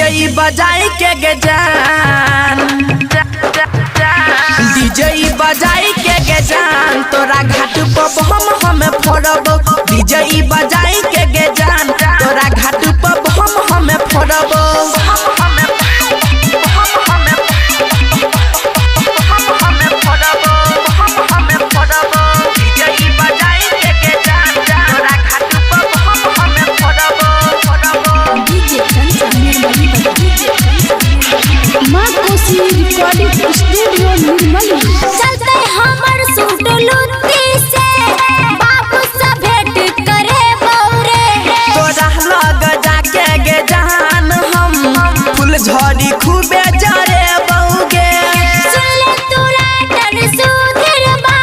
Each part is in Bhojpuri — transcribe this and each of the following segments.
डीजे बजाई के गे जान, डीजे बजाई के गे जान, तोरा घाट पर हम फोड़ब। डीजे बजाई के गे जान, तोरा घाट पर हम फोड़ब। चलते हमर सूट लुत्ती से बाबू से भेंट करे बौरे। तोरा लग जाके गे जान हम फूल झड़ी खूबे जरे बउगे। सुनले तोरा डर सुधीर बा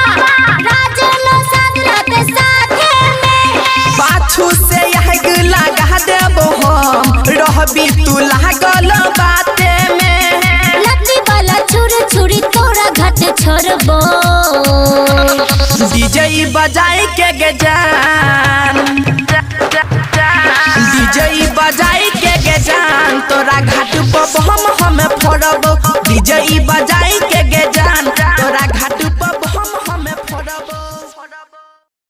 राजलो सादरत साथे में। पाछू से यह लगा देबो हम रहबी तू लागल बाते में। लत्ती वाला छुरी छुरी तोरा घाट छोड़बो। डीजे बजाई के गे जान, डीजे बजाई के गे जान, तोरा घाट पर हम फोड़ब। डीजे बजाई